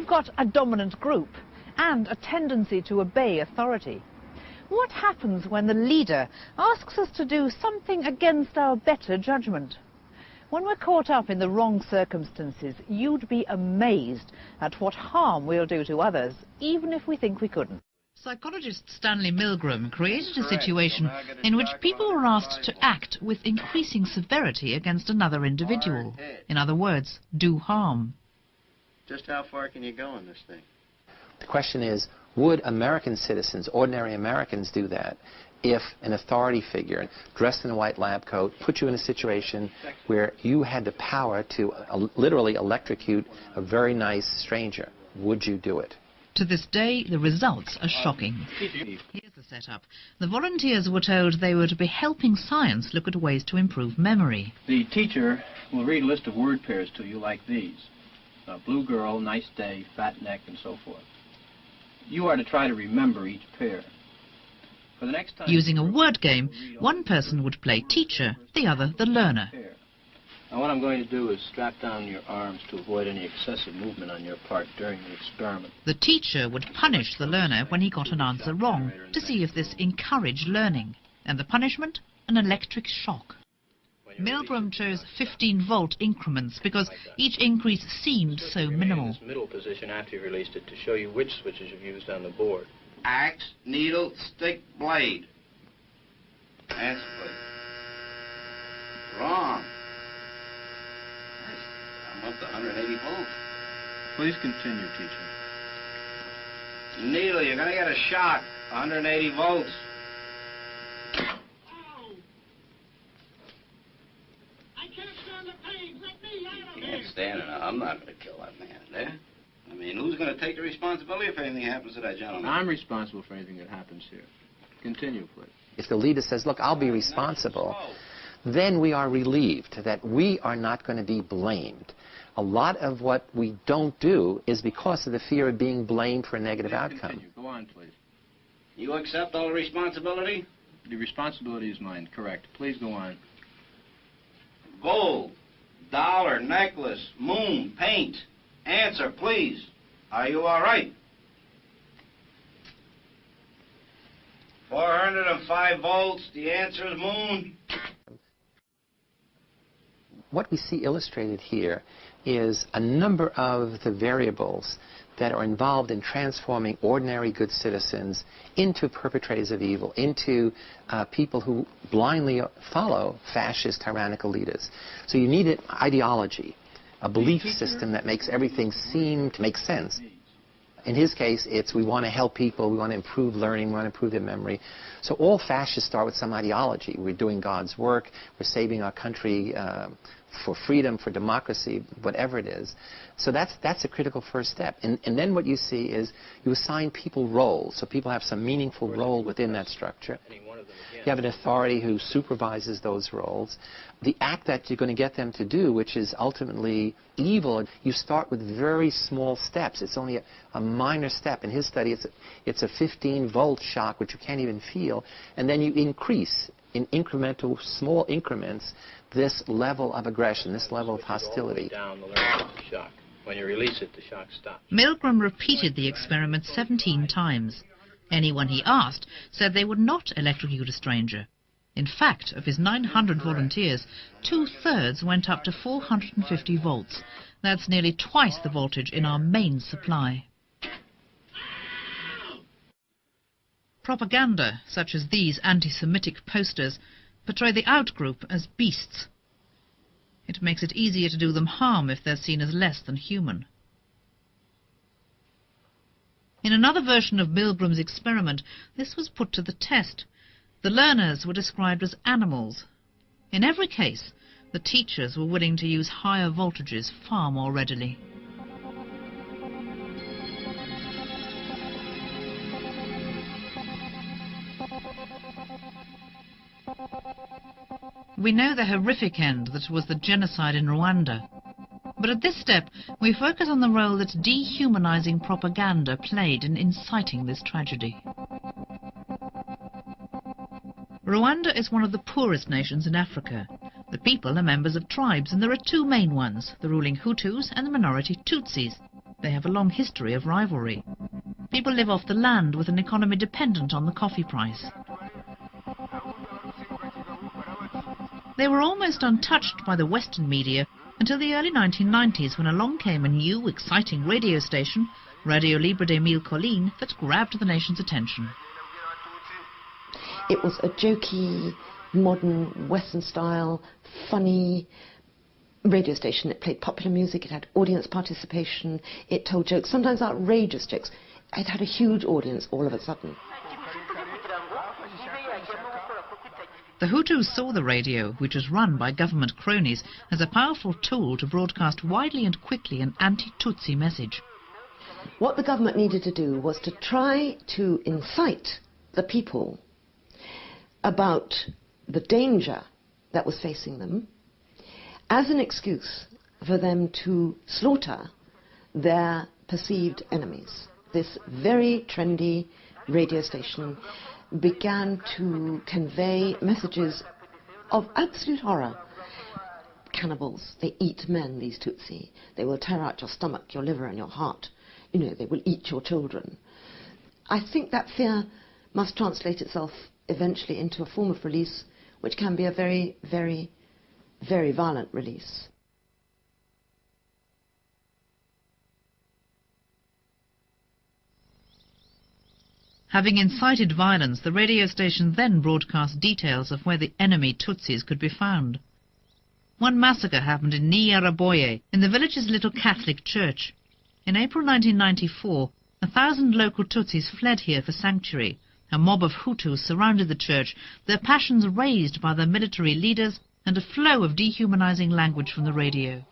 We've got a dominant group and a tendency to obey authority. What happens when the leader asks us to do something against our better judgment? When we're caught up in the wrong circumstances, you'd be amazed at what harm we'll do to others, even if we think we couldn't. Psychologist Stanley Milgram created a situation in which people were asked to act with increasing severity against another individual. In other words, do harm. Just how far can you go in this thing? The question is, would American citizens, ordinary Americans, do that if an authority figure dressed in a white lab coat put you in a situation where you had the power to literally electrocute a very nice stranger? Would you do it? To this day, the results are shocking. Here's the setup. The volunteers were told they were to be helping science look at ways to improve memory. The teacher will read a list of word pairs to you like these. Blue girl, nice day, fat neck, and so forth. You are to try to remember each pair. For the next time, using a word game, one person would play teacher, the other the learner. Now what I'm going to do is strap down your arms to avoid any excessive movement on your part during the experiment. The teacher would punish the learner when he got an answer wrong to see if this encouraged learning. And the punishment? An electric shock. Milgram chose 15-volt increments because each increase seemed so minimal. This middle position after you released it to show you which switches you've used on the board. Axe, needle, stick, blade. Answer, please. Wrong. I'm up to 180 volts. Please continue, teacher. Needle, you're going to get a shock. 180 volts. You can't stand it. I'm not going to kill that man there. I mean, who's going to take the responsibility if anything happens to that gentleman? I'm responsible for anything that happens here. Continue, please. If the leader says, look, I'll be responsible, then we are relieved that we are not going to be blamed. A lot of what we don't do is because of the fear of being blamed for a negative outcome. Continue. Go on, please. You accept all the responsibility? The responsibility is mine, correct. Please go on. Gold, dollar, necklace, moon, paint. Answer, please. Are you all right? 405 volts. The answer is moon. What we see illustrated here is a number of the variables that are involved in transforming ordinary good citizens into perpetrators of evil, into people who blindly follow fascist, tyrannical leaders. So you need an ideology, a belief system that makes everything seem to make sense. In his case, it's we want to help people, we want to improve learning, we want to improve their memory. So all fascists start with some ideology. We're doing God's work, we're saving our country for freedom, for democracy, whatever it is. So that's a critical first step. And then what you see is you assign people roles, so people have some meaningful role within that structure. You have an authority who supervises those roles. The act that you're going to get them to do, which is ultimately evil, you start with very small steps. It's only a minor step. In his study, it's a 15-volt shock, which you can't even feel. And then you increase in incremental, small increments, this level of aggression, this level of hostility. Down the learning of the shock. When you release it, the shock stops. Milgram repeated the experiment 17 times. Anyone he asked said they would not electrocute a stranger. In fact, of his 900 volunteers, 2/3 went up to 450 volts. That's nearly twice the voltage in our main supply. Propaganda, such as these anti-Semitic posters, portray the outgroup as beasts. It makes it easier to do them harm if they're seen as less than human. In another version of Milgram's experiment, this was put to the test. The learners were described as animals. In every case, the teachers were willing to use higher voltages far more readily. We know the horrific end that was the genocide in Rwanda. But at this step, we focus on the role that dehumanizing propaganda played in inciting this tragedy. Rwanda is one of the poorest nations in Africa. The people are members of tribes, and there are two main ones, the ruling Hutus and the minority Tutsis. They have a long history of rivalry. People live off the land with an economy dependent on the coffee price. They were almost untouched by the Western media until the early 1990s, when along came a new, exciting radio station, Radio Libre de Mille Collines, that grabbed the nation's attention. It was a jokey, modern, Western-style, funny radio station. It played popular music, it had audience participation, it told jokes, sometimes outrageous jokes. It had a huge audience all of a sudden. The Hutus saw the radio, which was run by government cronies, as a powerful tool to broadcast widely and quickly an anti-Tutsi message. What the government needed to do was to try to incite the people about the danger that was facing them as an excuse for them to slaughter their perceived enemies. This very trendy radio station began to convey messages of absolute horror. Cannibals, they eat men, these Tutsi. They will tear out your stomach, your liver and your heart. You know, they will eat your children. I think that fear must translate itself eventually into a form of release, which can be a very, very, very violent release. Having incited violence, the radio station then broadcast details of where the enemy Tutsis could be found. One massacre happened in Nyiraboye, in the village's little Catholic church. In April 1994, 1,000 local Tutsis fled here for sanctuary. A mob of Hutus surrounded the church, their passions raised by their military leaders, and a flow of dehumanizing language from the radio.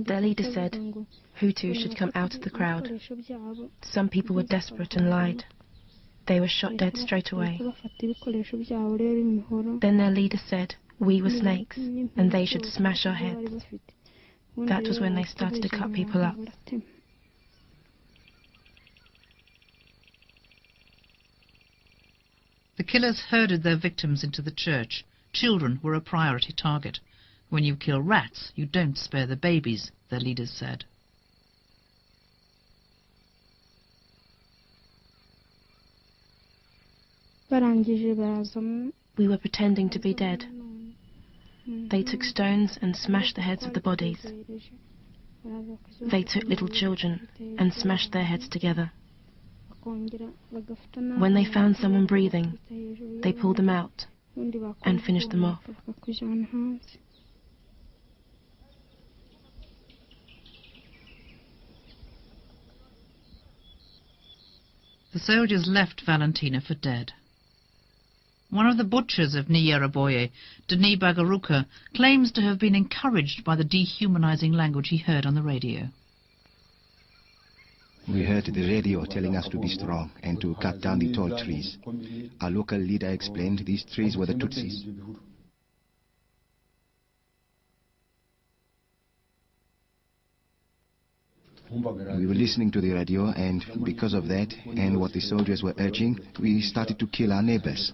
Their leader said Hutus should come out of the crowd. Some people were desperate and lied. They were shot dead straight away. Then their leader said we were snakes and they should smash our heads. That was when they started to cut people up. The killers herded their victims into the church. Children were a priority target. When you kill rats, you don't spare the babies, their leaders said. We were pretending to be dead. They took stones and smashed the heads of the bodies. They took little children and smashed their heads together. When they found someone breathing, they pulled them out and finished them off. The soldiers left Valentina for dead. One of the butchers of Nyiraboye, Denis Bagaruka, claims to have been encouraged by the dehumanizing language he heard on the radio. We heard the radio telling us to be strong and to cut down the tall trees. Our local leader explained these trees were the Tutsis. We were listening to the radio, and because of that and what the soldiers were urging, we started to kill our neighbors.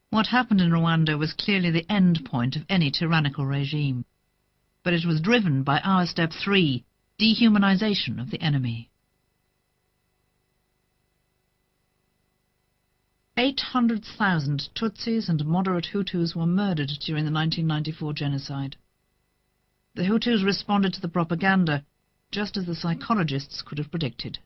What happened in Rwanda was clearly the end point of any tyrannical regime. But it was driven by our step 3, dehumanization of the enemy. 800,000 Tutsis and moderate Hutus were murdered during the 1994 genocide. The Hutus responded to the propaganda, just as the psychologists could have predicted.